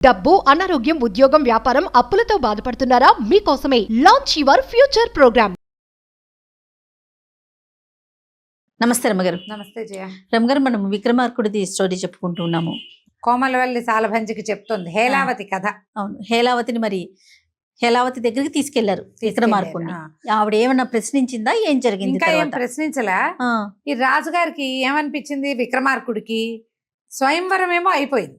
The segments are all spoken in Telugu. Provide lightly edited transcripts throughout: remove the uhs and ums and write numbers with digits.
డబ్బు, అనారోగ్యం, ఉద్యోగం, వ్యాపారం, అప్పులతో బాధపడుతున్నారా? మీకోసమే లాంచ్ యువర్ ఫ్యూచర్ ప్రోగ్రామ్. నమస్తే రమ్మగారు. నమస్తే జయ. రమ్మగారు, మనం విక్రమార్కుడిది స్టోరీ చెప్పుకుంటూ ఉన్నాము. కోమలవల్లి సాలభంజికి చెప్తుంది హేలావతి కథ. అవును, హేలావతిని మరి హేలావతి దగ్గరికి తీసుకెళ్లారు విక్రమార్కుడిని. ఆవిడ ఏమన్నా ప్రశ్నించిందా? ఏం జరిగింది? ఇంకా ఏం ప్రశ్నించలా. ఈ రాజుగారికి ఏమనిపించింది, విక్రమార్కుడికి స్వయంవరం ఏమో అయిపోయింది,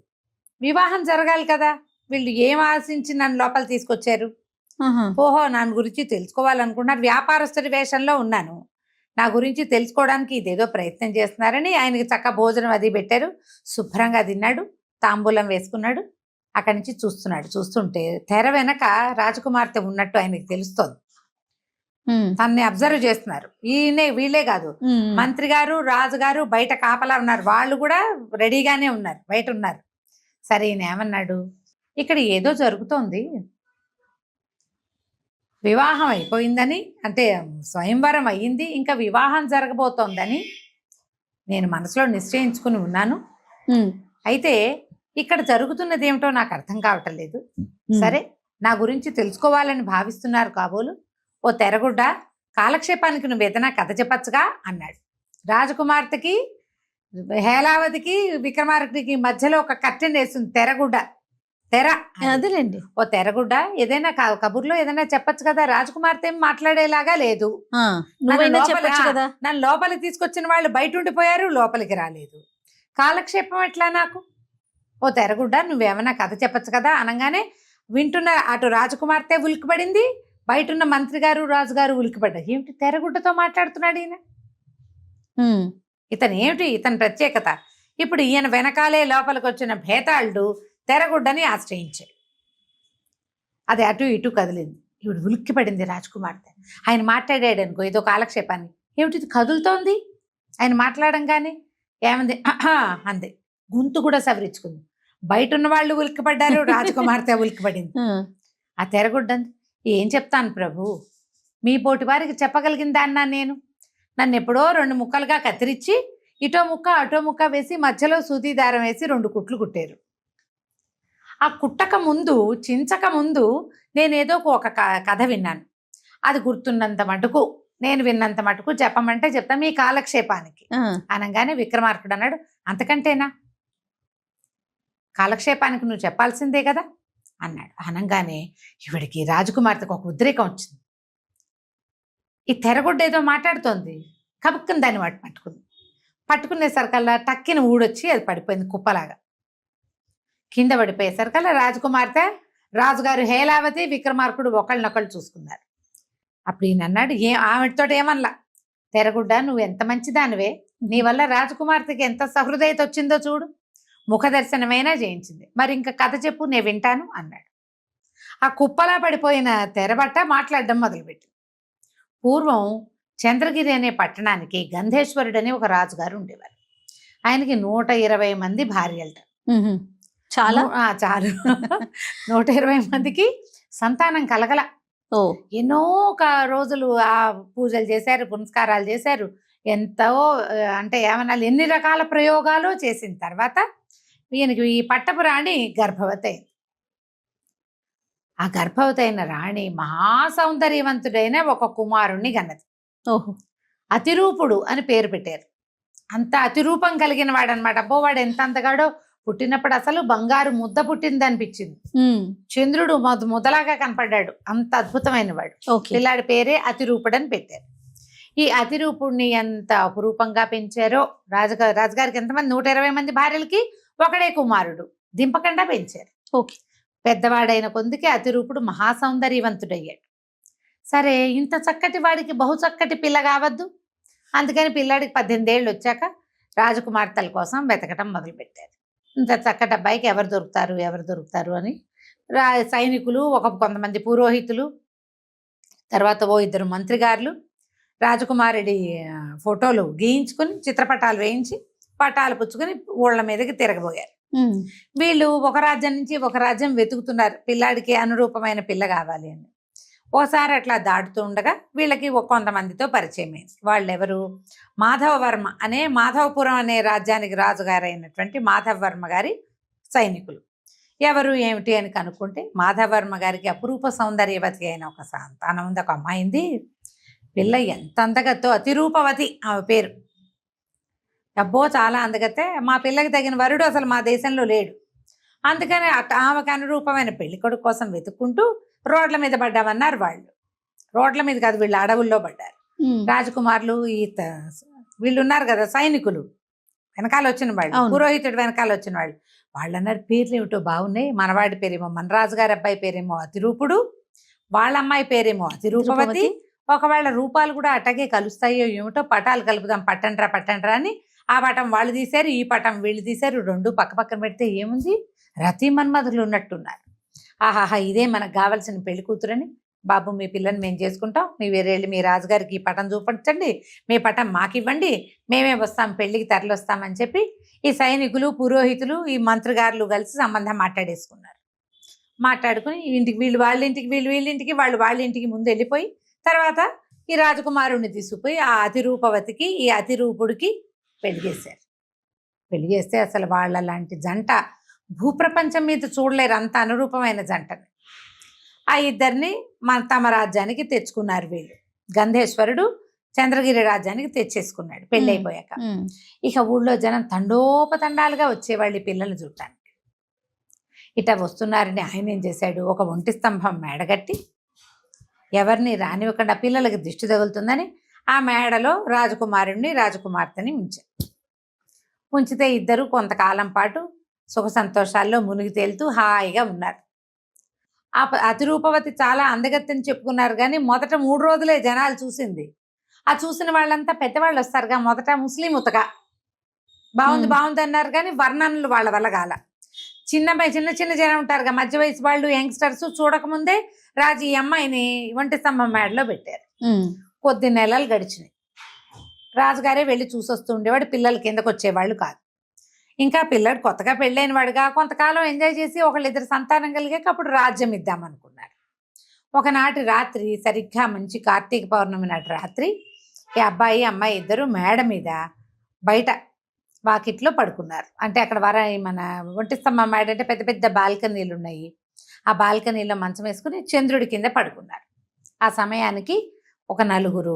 వివాహం జరగాలి కదా. వీళ్ళు ఏం ఆశించి నన్ను లోపల తీసుకొచ్చారు? ఓహో, నా గురించి తెలుసుకోవాలనుకున్నారు. వ్యాపారస్తుడి వేషంలో ఉన్నాను, నా గురించి తెలుసుకోవడానికి ఇదేదో ప్రయత్నం చేస్తున్నారని ఆయనకి చక్క భోజనం అది పెట్టారు. శుభ్రంగా తిన్నాడు, తాంబూలం వేసుకున్నాడు. అక్కడి నుంచి చూస్తున్నాడు. చూస్తుంటే తెర వెనక రాజకుమార్తె ఉన్నట్టు ఆయనకి తెలుస్తోంది. తన్ని అబ్జర్వ్ చేస్తున్నారు. వీళ్ళే కాదు, మంత్రి గారు, రాజుగారు బయట కాపలా ఉన్నారు. వాళ్ళు కూడా రెడీగానే ఉన్నారు, బయట ఉన్నారు. సరే, ఈయన ఏమన్నాడు, ఇక్కడ ఏదో జరుగుతోంది, వివాహం అయిపోయిందని, అంటే స్వయంవరం అయ్యింది, ఇంకా వివాహం జరగబోతోందని నేను మనసులో నిశ్చయించుకుని ఉన్నాను. అయితే ఇక్కడ జరుగుతున్నది ఏమిటో నాకు అర్థం కావటం లేదు. సరే, నా గురించి తెలుసుకోవాలని భావిస్తున్నారు కాబోలు. ఓ తెరగుడ్డ, కాలక్షేపానికి నువ్వు ఏదైనా కథ చెప్పచ్చుగా అన్నాడు. రాజకుమార్తెకి, హేలావతికి, విక్రమార్కుడికి మధ్యలో ఒక కర్టెన్ వేస్తుంది, తెరగుడ్డ. తెర అదేలేండి. ఓ తెరగుడ్డ, ఏదైనా కబుర్లో ఏదైనా చెప్పచ్చు కదా. రాజకుమార్తె ఏం మాట్లాడేలాగా లేదు. నన్ను లోపలికి తీసుకొచ్చిన వాళ్ళు బయట ఉండిపోయారు, లోపలికి రాలేదు. కాలక్షేపం ఎట్లా నాకు? ఓ తెరగుడ్డ, నువ్వేమన్నా కథ చెప్పచ్చు కదా అనగానే వింటున్న అటు రాజకుమార్తె ఉలికిపడింది, బయట ఉన్న మంత్రి గారు, రాజుగారు ఉలికిపడ్డారు. ఏమిటి తెరగుడ్డతో మాట్లాడుతున్నాడు ఈయన? ఇతను ఏమిటి, ఇతని ప్రత్యేకత? ఇప్పుడు ఈయన వెనకాలే లోపలికి వచ్చిన భేతాళుడు తెరగుడ్డని ఆశ్రయించాడు. అది అటు ఇటు కదిలింది. ఇప్పుడు ఉలిక్కిపడింది రాజకుమార్తె. ఆయన మాట్లాడాడు అనుకో ఏదో కాలక్షేపాన్ని, ఏమిటి కదులుతోంది? ఆయన మాట్లాడంగానే ఏమంది అంది, గొంతు కూడా సవరించుకుంది. బయట ఉన్న వాళ్ళు ఉలిక్కిపడ్డారు, రాజకుమార్తె ఉలిక్కిపడింది. ఆ తెరగుడ్డంది, ఏం చెప్తాను ప్రభు, మీ పోటీ వారికి చెప్పగలిగిందా అన్నా నేను? నన్ను ఎప్పుడో 2 ముక్కలుగా కత్తిరించి ఇటో ముక్క అటో ముక్క వేసి మధ్యలో సూది దారం వేసి 2 కుట్లు కుట్టారు. ఆ కుట్టక ముందు, చించక ముందు నేనేదో ఒక కథ విన్నాను. అది గుర్తున్నంత మటుకు, నేను విన్నంత మటుకు చెప్పమంటే చెప్తా మీ కాలక్షేపానికి అనగానే విక్రమార్కుడు అన్నాడు, అంతకంటేనా? కాలక్షేపానికి నువ్వు చెప్పాల్సిందే కదా అన్నాడు. అనగానే ఇవిడికి రాజకుమార్తెకు ఒక ఉద్రేకం వచ్చింది. ఈ తెరగుడ్డ ఏదో మాట్లాడుతోంది, కబుక్కుని దాన్ని పట్టుకునేసరికల్లా టక్కిన ఊడొచ్చి అది పడిపోయింది కుప్పలాగా. కింద పడిపోయేసరికల్లా రాజకుమార్తె, రాజుగారు హేలావతి, విక్రమార్కుడు ఒకళ్ళనొకళ్ళు చూసుకున్నారు. అప్పుడు ఈయన అన్నాడు, ఆమెతో ఏమనలా, తెరగుడ్డ నువ్వు ఎంత మంచిదానివే, నీ వల్ల రాజకుమార్తెకి ఎంత సహృదయత వచ్చిందో చూడు, ముఖ దర్శనమైనా చేయించింది, మరి ఇంకా కథ చెప్పు, నేను వింటాను అన్నాడు. ఆ కుప్పలా పడిపోయిన తెరబట్ట మాట్లాడడం మొదలుపెట్టి, పూర్వం చంద్రగిరి అనే పట్టణానికి గంధేశ్వరుడు అని ఒక రాజుగారు ఉండేవారు. ఆయనకి 120 మంది భార్యలట. చాలు 120 మందికి సంతానం కలగల. ఎన్నో రోజులు ఆ పూజలు చేశారు, పునస్కారాలు చేశారు, ఎంతో అంటే ఏమన్నా ఎన్ని రకాల ప్రయోగాలు చేసిన తర్వాత ఈయనకి ఈ పట్టపు రాణి గర్భవతి అయింది. ఆ గర్భవతి అయిన రాణి మహాసౌందర్యవంతుడైన ఒక కుమారుణ్ణి గన్నది. అతిరూపుడు అని పేరు పెట్టారు. అంత అతిరూపం కలిగిన వాడు అనమాట. అబ్బో, వాడు ఎంత అంతగాడో, పుట్టినప్పుడు అసలు బంగారు ముద్ద పుట్టింది అనిపించింది. చంద్రుడు ముద్దలాగా కనపడ్డాడు, అంత అద్భుతమైన వాడు. పిల్లాడి పేరే అతిరూపుడు అని పెట్టారు. ఈ అతిరూపుడిని ఎంత అపురూపంగా పెంచారో. రాజుగారికి ఎంతమంది, 120 మంది భార్యలకి ఒకడే కుమారుడు, దింపకుండా పెంచారు. పెద్దవాడైన కొందికి అతిరూపుడు మహాసౌందర్యవంతుడయ్యాడు. సరే, ఇంత చక్కటి వాడికి బహు చక్కటి పిల్ల కావద్దు, అందుకని పిల్లాడికి 18 ఏళ్ళు వచ్చాక రాజకుమార్తెల కోసం వెతకటం మొదలుపెట్టారు. ఇంత చక్కటి అబ్బాయికి ఎవరు దొరుకుతారు అని సైనికులు, కొంతమంది పురోహితులు, తర్వాత 2 మంత్రిగారులు రాజకుమారుడి ఫోటోలు గీయించుకుని చిత్రపటాలు వేయించి పటాలు పుచ్చుకొని ఊళ్ళ మీదకి తిరగబోయారు. వీళ్ళు ఒక రాజ్యం నుంచి ఒక రాజ్యం వెతుకుతున్నారు, పిల్లాడికి అనురూపమైన పిల్ల కావాలి అని. ఓసారి అట్లా దాటుతూ ఉండగా వీళ్ళకి కొంతమందితో పరిచయం అయింది. వాళ్ళెవరు, మాధవవర్మ అనే, మాధవపురం అనే రాజ్యానికి రాజుగారైనటువంటి మాధవవర్మ గారి సైనికులు. ఎవరు ఏమిటి అని కనుక్కుంటే మాధవర్మ గారికి అపురూప సౌందర్యవతి అయిన ఒక సంతానం ఉంది, ఒక అమ్మాయింది. పిల్ల ఎంత అందగత్తో, అతిరూపవతి ఆమె పేరు. అబ్బో చాలా అందగతే. మా పిల్లకి తగిన వరుడు అసలు మా దేశంలో లేడు. అందుకని ఆమెకు అనురూపమైన పెళ్లి కొడుకు కోసం వెతుక్కుంటూ రోడ్ల మీద పడ్డామన్నారు వాళ్ళు. రోడ్ల మీద కాదు, వీళ్ళు అడవుల్లో పడ్డారు. రాజకుమారులు వీళ్ళు ఉన్నారు కదా సైనికులు, వెనకాల వచ్చిన వాళ్ళు, పురోహితుడు వెనకాల వచ్చిన వాళ్ళు. వాళ్ళు అన్నారు పేర్లు ఏమిటో బాగున్నాయి. మనవాడి పేరేమో మనరాజు గారి అబ్బాయి పేరేమో అతిరూపుడు, వాళ్ళ అమ్మాయి పేరేమో అతిరూపవతి. ఒకవేళ రూపాలు కూడా అటగే కలుస్తాయో ఏమిటో, పటాలు కలుపుదాం పట్టండ్రా అని ఆ పటం వాళ్ళు తీశారు, ఈ పటం వీళ్ళు తీశారు. రెండు పక్క పక్కన పెడితే ఏముంది, రతి మన్మధులు ఉన్నట్టున్నారు. ఆహాహా, ఇదే మనకు కావాల్సిన పెళ్లి కూతురని. బాబు మీ పిల్లని మేము చేసుకుంటాం, మీ వేరేళ్ళు మీ రాజుగారికి ఈ పటం చూపించండి, మీ పటం మాకు ఇవ్వండి, మేమే వస్తాం పెళ్లికి తరలి వస్తామని చెప్పి ఈ సైనికులు పురోహితులు ఈ మంత్రిగారులు కలిసి సంబంధం మాట్లాడేసుకున్నారు. మాట్లాడుకుని ఇంటికి వీళ్ళు వాళ్ళ ఇంటికి వీళ్ళింటికి వాళ్ళు వాళ్ళ ఇంటికి ముందు వెళ్ళిపోయి తర్వాత ఈ రాజకుమారుణ్ణి తీసుకుపోయి ఆ అతిరూపవతికి ఈ అతిరూపుడికి పెళ్లి చేశారు. పెళ్లి చేస్తే అసలు వాళ్ళ లాంటి జంట భూప్రపంచం మీద చూడలేరు, అంత అనురూపమైన జంటని. ఆ ఇద్దరిని తమ రాజ్యానికి తెచ్చుకున్నారు వీళ్ళు. గంధేశ్వరుడు చంద్రగిరి రాజ్యానికి తెచ్చేసుకున్నాడు పెళ్ళి అయిపోయాక. ఇక ఊళ్ళో జనం తండోపతండాలుగా వచ్చేవాళ్ళు ఈ పిల్లల్ని చూడటానికి. ఇట వస్తున్నారని ఆయన ఏం చేశాడు, ఒక ఒంటి స్తంభం మేడగట్టి ఎవరిని రానివ్వకుండా పిల్లలకి దిష్టి తగులుతుందని ఆ మేడలో రాజకుమారుణ్ణి రాజకుమార్తెని ఉంచితే ఇద్దరు కొంతకాలం పాటు సుఖ సంతోషాల్లో మునిగి తేలుతూ హాయిగా ఉన్నారు. ఆ అతిరూపవతి చాలా అందగత్తని చెప్పుకున్నారు కానీ మొదట 3 రోజులే జనాలు చూసింది. ఆ చూసిన వాళ్ళంతా పెద్దవాళ్ళు వస్తారుగా, మొదట ముస్లిం ఉతగా బాగుంది అన్నారు కానీ వర్ణనలు వాళ్ళ వల్ల కాల. చిన్న జనం ఉంటారుగా, మధ్య వయసు వాళ్ళు, యంగ్స్టర్స్ చూడకముందే రాజు ఈ అమ్మాయిని ఒంటి స్తంభం మేడలో పెట్టారు. కొద్ది నెలలు గడిచినాయి. రాజుగారే వెళ్ళి చూసొస్తూ ఉండేవాడు, పిల్లలు కిందకు వచ్చేవాళ్ళు కాదు. ఇంకా పిల్లడు కొత్తగా పెళ్ళైన వాడుగా కొంతకాలం ఎంజాయ్ చేసి ఒకళ్ళిద్దరు సంతానం కలిగాక అప్పుడు రాజ్యం ఇద్దామనుకున్నారు. ఒకనాటి రాత్రి సరిగ్గా మంచి కార్తీక పౌర్ణమి నాటి రాత్రి ఈ అబ్బాయి అమ్మాయి ఇద్దరు మేడ మీద బయట వాకిట్లో పడుకున్నారు. అంటే అక్కడ మన ఒంటి స్తంభం మేడ అంటే పెద్ద పెద్ద బాల్కనీలు ఉన్నాయి. ఆ బాల్కనీలో మంచం వేసుకుని చంద్రుడి కింద పడుకున్నారు. ఆ సమయానికి ఒక 4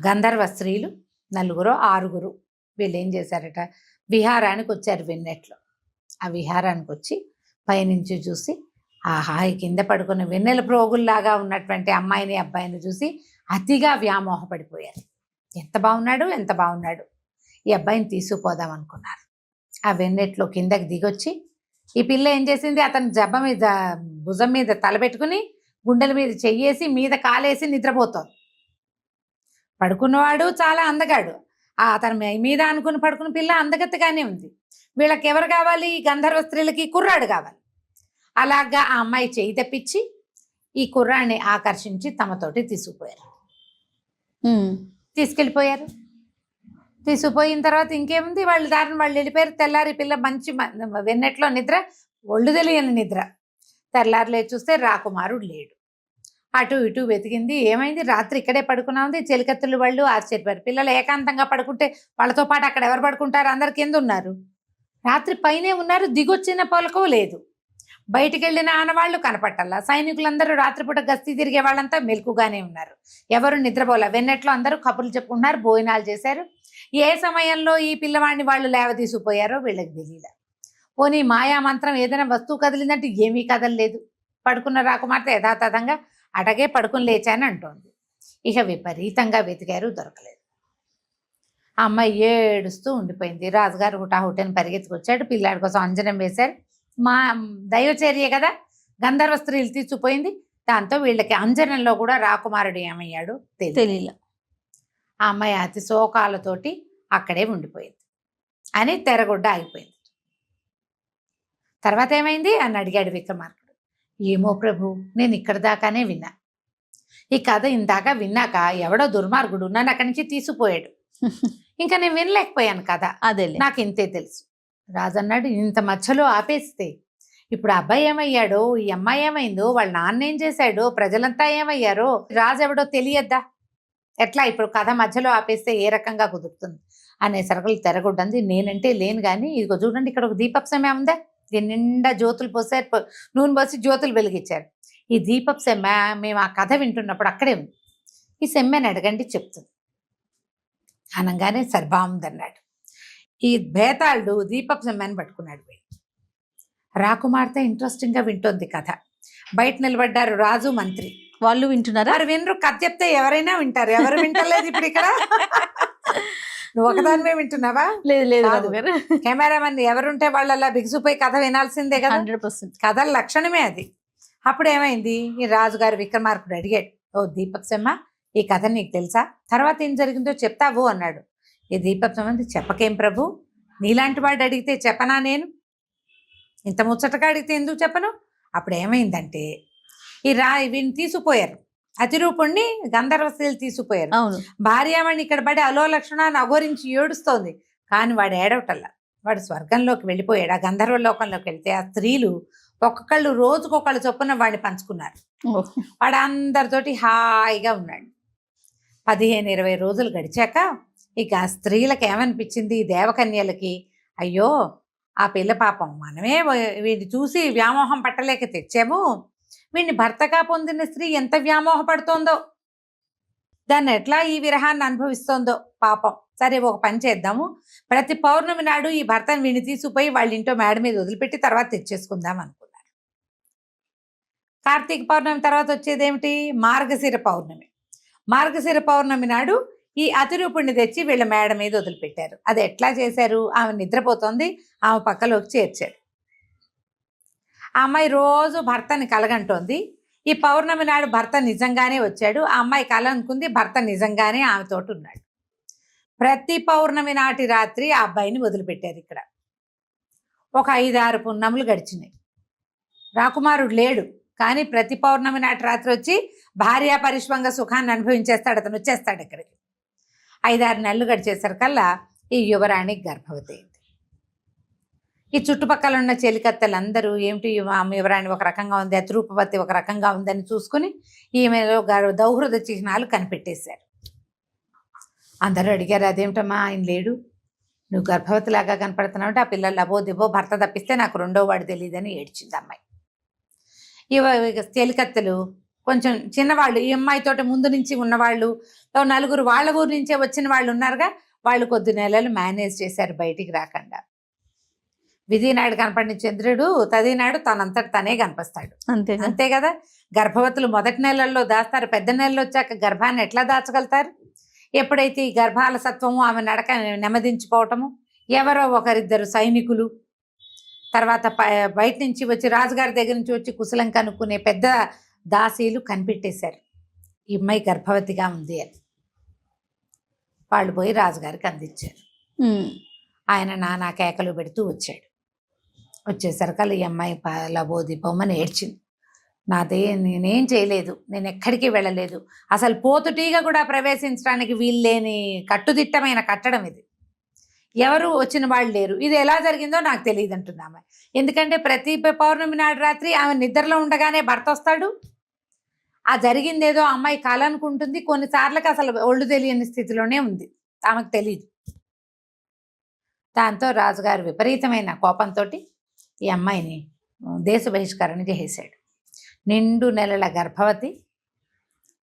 గంధర్వ స్త్రీలు, 6 వీళ్ళు ఏం చేశారట, విహారానికి వచ్చారు వెన్నెట్లో. ఆ విహారానికి వచ్చి పైనుంచి చూసి ఆ హాయి కింద పడుకున్న వెన్నెల ప్రోగుల్లాగా ఉన్నటువంటి అమ్మాయిని అబ్బాయిని చూసి అతిగా వ్యామోహపడిపోయారు. ఎంత బాగున్నాడు, ఈ అబ్బాయిని తీసుకుపోదాం అనుకున్నారు. ఆ వెన్నెట్లో కిందకి దిగొచ్చి ఈ పిల్ల ఏం చేసింది, అతని భుజం మీద తలపెట్టుకుని గుండెల మీద చెయ్యేసి మీద కాలేసి నిద్రపోతోంది. పడుకున్నవాడు చాలా అందగాడు, అతని మీద అనుకుని పడుకున్న పిల్ల అందగత్తగానే ఉంది. వీళ్ళకి ఎవరు కావాలి, ఈ గంధర్వ స్త్రీలకి కుర్రాడు కావాలి. అలాగా ఆ అమ్మాయి చేయి తప్పించి ఈ కుర్రాడిని ఆకర్షించి తమతోటి తీసుకెళ్ళిపోయారు. తీసుకుపోయిన తర్వాత ఇంకేముంది, వాళ్ళు దారిని వాళ్ళు వెళ్ళిపోయారు. తెల్లారి పిల్ల మంచి వెన్నెట్లో నిద్ర, ఒళ్ళు తెలియని నిద్ర. తెల్లారులే చూస్తే రాకుమారుడు లేడు. అటు ఇటు వెతికింది, ఏమైంది, రాత్రి ఇక్కడే పడుకున్నా ఉంది. చెలికత్తులు వాళ్ళు ఆశ్చర్యపోయారు. పిల్లలు ఏకాంతంగా పడుకుంటే వాళ్ళతో పాటు అక్కడ ఎవరు పడుకుంటారు, అందరు కింద ఉన్నారు. రాత్రి పైనే ఉన్నారు, దిగొచ్చిన పొలకో లేదు. బయటికి వెళ్ళిన ఆనవాళ్ళు కనపట్టాల. సైనికులందరూ రాత్రిపూట గస్తీ తిరిగే వాళ్ళంతా మెలకుగానే ఉన్నారు, ఎవరు నిద్రపోలే. వెన్నెట్లో అందరూ కబుర్లు చెప్పుకున్నారు, భోజనాలు చేశారు. ఏ సమయంలో ఈ పిల్లవాడిని వాళ్ళు లేవదీసిపోయారో వీళ్ళకి తెలియలే. పోనీ మాయా మంత్రం ఏదైనా వస్తువు కదిలిందంటే ఏమీ కదలలేదు. పడుకున్న రాకుమార్తె యథాతథంగా అటగే పడుకుని లేచాని అంటోంది. ఇక విపరీతంగా వెతికారు, దొరకలేదు. ఆ అమ్మాయి ఏడుస్తూ ఉండిపోయింది. రాజుగారు హుటాహుటని పరిగెత్తుకొచ్చాడు, పిల్లాడి కోసం అంజనం వేశారు. మా దైవచర్య కదా, గంధర్వ స్త్రీలు తీసుకుపోయింది. దాంతో వీళ్ళకి అంజనంలో కూడా రాకుమారుడు ఏమయ్యాడు తెలియలే. ఆ అమ్మాయి అతి శోకాలతోటి అక్కడే ఉండిపోయింది అని తెరగొడ్డ ఆగిపోయింది. తర్వాత ఏమైంది అని అడిగాడు విక్రమార్కుడు. ఏమో ప్రభు, నేను ఇక్కడ దాకానే విన్నా. ఈ కథ ఇందాక విన్నాక ఎవడో దుర్మార్గుడు నన్ను అక్కడి నుంచి తీసుకుపోయాడు. ఇంకా నేను వినలేకపోయాను కదా, అదే నాకు ఇంతే తెలుసు. రాజన్నాడు, ఇంత మధ్యలో ఆపేస్తే ఇప్పుడు అబ్బాయి ఏమయ్యాడో, ఈ అమ్మాయి ఏమైందో, వాళ్ళ నాన్న ఏం చేశాడో, ప్రజలంతా ఏమయ్యారో, రాజు ఎవడో తెలియద్దా, ఎట్లా ఇప్పుడు కథ మధ్యలో ఆపేస్తే ఏ రకంగా కుదురుతుంది అనే సరుకులు తెరగొడ్డంది. నేనంటే లేను కానీ ఇదిగో చూడండి, ఇక్కడ ఒక దీపపు సమయం ఉందా, దీని నిండా జ్యోతులు పోసారు, నూనె పోసి జ్యోతులు వెలిగించారు. ఈ దీపపు సెమ్మ మేము ఆ కథ వింటున్నప్పుడు అక్కడే ఉంది. ఈ సెమ్మని అడగండి చెప్తుంది అనగానే సరే బాగుందన్నాడు. ఈ బేతాళుడు దీపపు సెమ్మని పట్టుకున్నాడు. రాకుమార్తె ఇంట్రెస్టింగ్గా వింటోంది కథ. బయట నిలబడ్డారు రాజు మంత్రి. వాళ్ళు వింటున్నారా? వారు వినరు, కథ చెప్తే ఎవరైనా వింటారు. ఎవరు వింటలేదు ఇప్పుడు ఇక్కడ. నువ్వు ఒకదానివే వింటున్నావా? లేదు లేదు కాదు. కెమెరామెన్ ఎవరుంటే వాళ్ళలా బిగుసిపోయి కథ వినాల్సిందే కదా. 100%. కథల లక్షణమే అది. అప్పుడు ఏమైంది, ఈ రాజుగారు విక్రమార్కుడు అడిగాడు, ఓ దీపక్ సెమ్మ, ఈ కథ నీకు తెలుసా? తర్వాత ఏం జరిగిందో చెప్తావు అన్నాడు. ఈ దీపక్ సెమ్మ చెప్పకేం ప్రభు, నీలాంటి వాడు అడిగితే చెప్పనా నేను? ఇంత ముచ్చటగా అడిగితే ఎందుకు చెప్పను? అప్పుడు ఏమైందంటే వీడిని తీసుకుపోయారు, అతిరూపుణ్ణి గంధర్వ స్త్రీలు తీసుకుపోయారు. అవును. భార్యామణి ఇక్కడ పడి అలో లక్షణాన్ని అఘోరించి ఏడుస్తోంది. కానీ వాడు ఏడవటల్లా, వాడు స్వర్గంలోకి వెళ్ళిపోయాడు. ఆ గంధర్వ లోకంలోకి వెళ్తే ఆ స్త్రీలు ఒక్కొక్కళ్ళు రోజుకొకళ్ళు చొప్పున వాడిని పంచుకున్నారు. వాడు అందరితోటి హాయిగా ఉన్నాడు. 15-20 రోజులు గడిచాక ఇక ఆ స్త్రీలకు ఏమనిపించింది, ఈ దేవకన్యలకి, అయ్యో ఆ పిల్ల పాపం మనమే వీడిని చూసి వ్యామోహం పట్టలేక తెచ్చాము, వీడిని భర్తగా పొందిన స్త్రీ ఎంత వ్యామోహపడుతోందో, దాన్ని ఎట్లా ఈ విరహాన్ని అనుభవిస్తోందో పాపం. సరే ఒక పని చేద్దాము, ప్రతి పౌర్ణమి నాడు ఈ భర్తను వీడిని తీసుకుపోయి వాళ్ళ ఇంట్లో మేడ మీద వదిలిపెట్టి తర్వాత తెచ్చేసుకుందాం అనుకున్నారు. కార్తీక పౌర్ణమి తర్వాత వచ్చేదేమిటి, మార్గశిర పౌర్ణమి. మార్గశిర పౌర్ణమి నాడు ఈ అతిరూపుణ్ణి తెచ్చి వీళ్ళ మేడ మీద వదిలిపెట్టారు. అది ఎట్లా చేశారు, ఆమె నిద్రపోతోంది, ఆమె పక్కలోకి చేర్చారు. ఆ అమ్మాయి రోజు భర్తని కలగంటోంది. ఈ పౌర్ణమి నాడు భర్త నిజంగానే వచ్చాడు. ఆ అమ్మాయి కల అనుకుంది, భర్త నిజంగానే ఆమెతోటి ఉన్నాడు. ప్రతి పౌర్ణమి నాటి రాత్రి ఆ అబ్బాయిని వదిలిపెట్టారు. ఇక్కడ ఒక 5-6 పున్నములు గడిచినాయి. రాకుమారుడు లేడు, కానీ ప్రతి పౌర్ణమి నాటి రాత్రి వచ్చి భార్యా పరిష్వంగ సుఖాన్ని అనుభవించేస్తాడు. అతను వచ్చేస్తాడు ఇక్కడికి. 5-6 నెలలు గడిచేసరికల్లా ఈ యువరాణి గర్భవతి అయింది. ఈ చుట్టుపక్కల ఉన్న చెలికత్తెలందరూ ఏమిటి యువరాణి ఒక రకంగా ఉంది, అతిరూపవతి ఒక రకంగా ఉందని చూసుకుని ఈమెలో దౌహృద చిహ్నాలు కనిపెట్టేశారు. అందరూ అడిగారు, అదేమిటమ్మా ఆయన లేడు, నువ్వు గర్భవతిలాగా కనపడుతున్నావు అంటే, ఆ పిల్లలు లబో దిబో భర్త తప్పిస్తే నాకు రెండో వాడు తెలియదని ఏడ్చింది అమ్మాయి. చెలికత్తెలు కొంచెం చిన్నవాళ్ళు, ఈ అమ్మాయితోటి ముందు నుంచి ఉన్నవాళ్ళు 4 వాళ్ళ ఊరు నుంచే వచ్చిన వాళ్ళు ఉన్నారుగా, వాళ్ళు కొద్ది నెలలు మేనేజ్ చేశారు బయటికి రాకుండా. విధినాడు కనపడిన చంద్రుడు తదినాడు తనంతట తనే కనిపిస్తాడు. అంతే కదా. గర్భవతులు మొదటి నెలల్లో దాస్తారు, పెద్ద నెలలు వచ్చాక గర్భాన్ని ఎట్లా దాచగలుగుతారు? ఎప్పుడైతే ఈ గర్భాల సత్వము ఆమె నడక నెమ్మదించిపోవటము, ఎవరో ఒకరిద్దరు సైనికులు, తర్వాత బయట నుంచి వచ్చి రాజుగారి దగ్గర నుంచి వచ్చి కుశలం కనుక్కునే పెద్ద దాసీలు కనిపెట్టేశారు ఈ అమ్మాయి గర్భవతిగా ఉంది అని. వాళ్ళు పోయి రాజుగారికి అందించారు. ఆయన నానా కేకలు పెడుతూ వచ్చాడు. వచ్చేసరికల్లా ఈ అమ్మాయి లబోదిపోమని ఏడ్చింది. నేనేం చేయలేదు, నేను ఎక్కడికి వెళ్ళలేదు, అసలు పోతుటీగా కూడా ప్రవేశించడానికి వీల్లేని కట్టుదిట్టమైన కట్టడం ఇది, ఎవరు వచ్చిన వాళ్ళు లేరు, ఇది ఎలా జరిగిందో నాకు తెలియదు అంటుంది ఆమె. ఎందుకంటే ప్రతి పౌర్ణమి నాడు రాత్రి ఆమె నిద్రలో ఉండగానే భర్త వస్తాడు. ఆ జరిగిందేదో అమ్మాయి కల అనుకుంటుంది, కొన్నిసార్లకి అసలు ఒళ్ళు తెలియని స్థితిలోనే ఉంది, ఆమెకు తెలియదు. దాంతో రాజుగారు విపరీతమైన కోపంతో ఈ అమ్మాయిని దేశ బహిష్కరణ చేసేశాడు. 2 నెలల గర్భవతి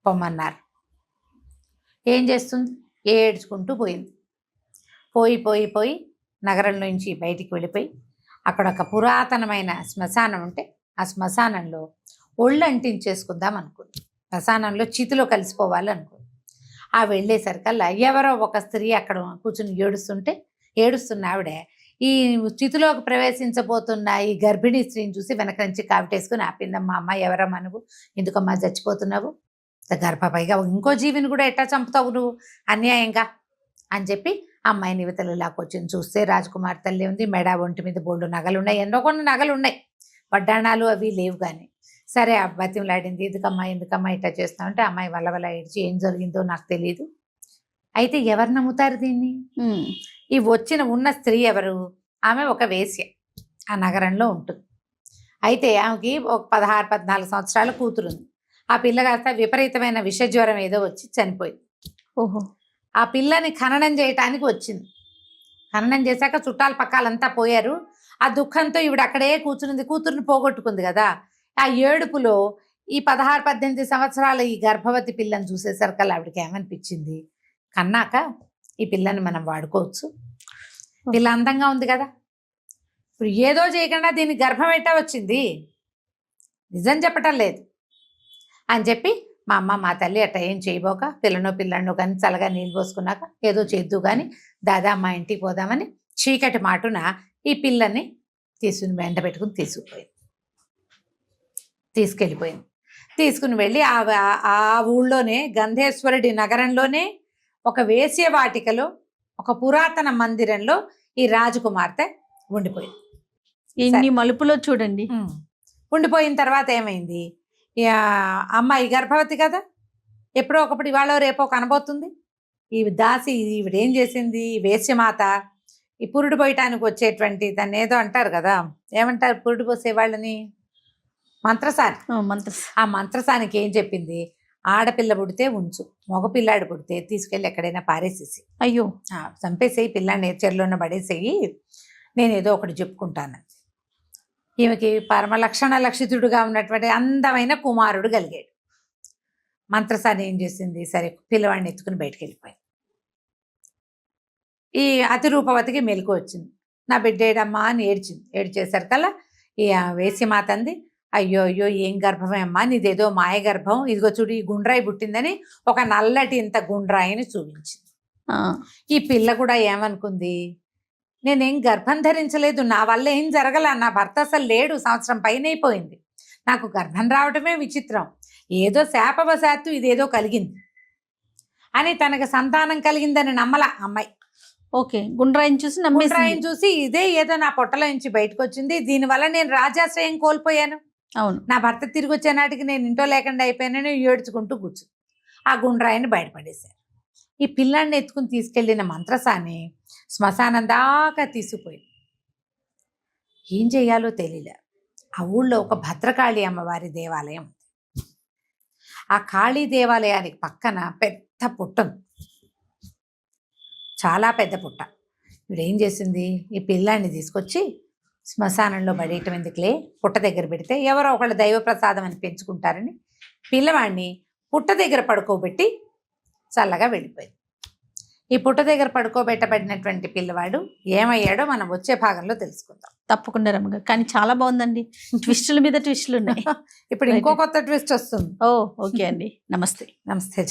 పొమ్మన్నారు. ఏం చేస్తుంది, ఏడ్చుకుంటూ పోయింది. పోయి నగరం నుంచి బయటికి వెళ్ళిపోయి అక్కడ ఒక పురాతనమైన శ్మశానం ఉంటే ఆ శ్మశానంలో ఒళ్ళు అంటించేసుకుందాం అనుకుంది. శ్మశానంలో చితిలో కలిసిపోవాలి అనుకుంది. ఆ వెళ్ళేసరికల్లా ఎవరో ఒక స్త్రీ అక్కడ కూర్చుని ఏడుస్తున్న ఆవిడ ఈ చితిలోకి ప్రవేశించబోతున్న ఈ గర్భిణీ స్త్రీని చూసి వెనక నుంచి కావిటేసుకుని ఆపిందమ్మా, అమ్మ ఎవరమ్మా నువ్వు, ఎందుకమ్మా చచ్చిపోతున్నావు, గర్భపైగా ఇంకో జీవిని కూడా ఎట్టా చంపుతావు నువ్వు అన్యాయంగా అని చెప్పి అమ్మాయిని యువతలు లాక్కొచ్చింది. చూస్తే రాజకుమారి తల్లి ఉంది, మెడ ఒంటి మీద బోల్డు నగలు ఉన్నాయి, ఎన్నో కొన్ని నగలు ఉన్నాయి, వడ్డాణాలు అవి లేవు. కానీ సరే ఆ బతిమలాడింది, ఎందుకమ్మా ఇట్లా చేస్తావు అంటే అమ్మాయి వల్ల ఏడ్చి ఏం జరిగిందో నాకు తెలియదు. అయితే ఎవరు నమ్ముతారు దీన్ని? ఈ ఉన్న స్త్రీ ఎవరు? ఆమె ఒక వేశ్య, ఆ నగరంలో ఉంటుంది. అయితే ఆమెకి ఒక 16-14 సంవత్సరాల కూతురుంది. ఆ పిల్ల కాస్త విపరీతమైన విషజ్వరం ఏదో వచ్చి చనిపోయింది. ఓహో. ఆ పిల్లని ఖననం చేయటానికి వచ్చింది. ఖననం చేశాక చుట్టాల పక్కాలంతా పోయారు. ఆ దుఃఖంతో ఈవిడ అక్కడే కూర్చునింది, కూతురుని పోగొట్టుకుంది కదా. ఆ ఏడుపులో ఈ 16-18 సంవత్సరాల ఈ గర్భవతి పిల్లని చూసేసరికల్లా ఆవిడకి ఏమనిపించింది, కన్నాక ఈ పిల్లని మనం వాడుకోవచ్చు, పిల్ల అందంగా ఉంది కదా, ఇప్పుడు ఏదో చేయకుండా దీనికి గర్భం ఎట్టా వచ్చింది, నిజం చెప్పటం లేదు అని చెప్పి మా అమ్మ మా తల్లి అట్ట ఏం చేయబోక పిల్లనో కానీ చల్లగా నీళ్ళు పోసుకున్నాక ఏదో చేద్దు కానీ దాదా మా ఇంటికి పోదామని చీకటి మాటున ఈ పిల్లని వెంట పెట్టుకుని తీసుకెళ్ళిపోయింది. తీసుకుని వెళ్ళి ఆ ఊళ్ళోనే గంధేశ్వరుడి నగరంలోనే ఒక వేశ్యవాటికలో ఒక పురాతన మందిరంలో ఈ రాజకుమార్తె ఉండిపోయింది. ఎన్ని మలుపులో చూడండి. ఉండిపోయిన తర్వాత ఏమైంది, అమ్మాయి గర్భవతి కదా, ఎప్పుడో ఒకప్పుడు ఇవాళ రేపో కనబోతుంది. ఈ దాసి ఈవిడేం చేసింది, వేశ్యమాత ఈ పురుడు పోయటానికి వచ్చేటువంటి దాన్ని ఏదో అంటారు కదా, ఏమంటారు పురుడు పోసే వాళ్ళని, మంత్రసాని. ఆ మంత్రసానికి ఏం చెప్పింది, ఆడపిల్ల పుడితే ఉంచు, మగపిల్లాడు పుడితే తీసుకెళ్ళి ఎక్కడైనా పారేసేసి, అయ్యో చంపేసేయి, పిల్లాడిని చెరులోనే పడేసేయి, నేను ఏదో ఒకటి చెప్పుకుంటాను. ఈమెకి పరమలక్షణ లక్షితుడుగా ఉన్నటువంటి అందమైన కుమారుడు కలిగాడు. మంత్రసాని ఏం చేసింది, సరే పిల్లవాడిని ఎత్తుకుని బయటకు వెళ్ళిపోయింది. ఈ అతిరూపవతికి మెలకు వచ్చింది, నా బిడ్డేడమ్మా అని ఏడ్చింది. ఏడ్చేసరికల్లా ఈ వేశ్యమాత అంది, అయ్యో అయ్యో ఏం గర్భమే అమ్మా, నీదేదో మాయ గర్భం, ఇదిగో చూడు ఈ గుండ్రాయి పుట్టిందని ఒక నల్లటి ఇంత గుండ్రాయిని చూపించింది. ఈ పిల్ల కూడా ఏమనుకుంది, నేనేం గర్భం ధరించలేదు, నా వల్ల ఏం జరగల, నా భర్త అసలు లేడు, సంవత్సరం పైన అయిపోయింది, నాకు గర్భం రావటమే విచిత్రం, ఏదో శాపవశాత్తు ఇదేదో కలిగింది అని తనకు సంతానం కలిగిందని నమ్మల అమ్మాయి. ఓకే, గుండ్రాయిని చూసి ఇదే ఏదో నా పొట్టలో నుంచి బయటకు వచ్చింది, దీనివల్ల నేను రాజాశ్రయం కోల్పోయాను, అవును నా భర్త తిరిగి వచ్చే నాటికి నేను ఇంట్లో లేకుండా అయిపోయానని ఏడ్చుకుంటూ కూర్చు ఆ గుండ్రాయిని బయటపడేశారు. ఈ పిల్లాన్ని ఎత్తుకుని తీసుకెళ్లిన మంత్రసాని శ్మశానం దాకా తీసుకుపోయింది. ఏం చెయ్యాలో తెలియలే. ఆ ఊళ్ళో ఒక భద్రకాళి అమ్మవారి దేవాలయం ఉంది. ఆ కాళీ దేవాలయానికి పక్కన పెద్ద పుట్ట ఉంది, చాలా పెద్ద పుట్ట. ఇప్పుడు ఏం చేసింది, ఈ పిల్లాన్ని తీసుకొచ్చి శ్మశానంలో పడేయటం ఎందుకులే, పుట్ట దగ్గర పెడితే ఎవరో ఒకళ్ళు దైవ ప్రసాదం అని పెంచుకుంటారని పిల్లవాడిని పుట్ట దగ్గర పడుకోబెట్టి చల్లగా వెళ్ళిపోయింది. ఈ పుట్ట దగ్గర పడుకోబెట్టబడినటువంటి పిల్లవాడు ఏమయ్యాడో మనం వచ్చే భాగంలో తెలుసుకుందాం. తప్పకుండా రమ్మగా, కానీ చాలా బాగుందండి, ట్విస్టుల మీద ట్విస్టులు ఉన్నాయి. ఇప్పుడు ఇంకో కొత్త ట్విస్ట్ వస్తుంది. ఓ ఓకే అండి, నమస్తే. నమస్తే.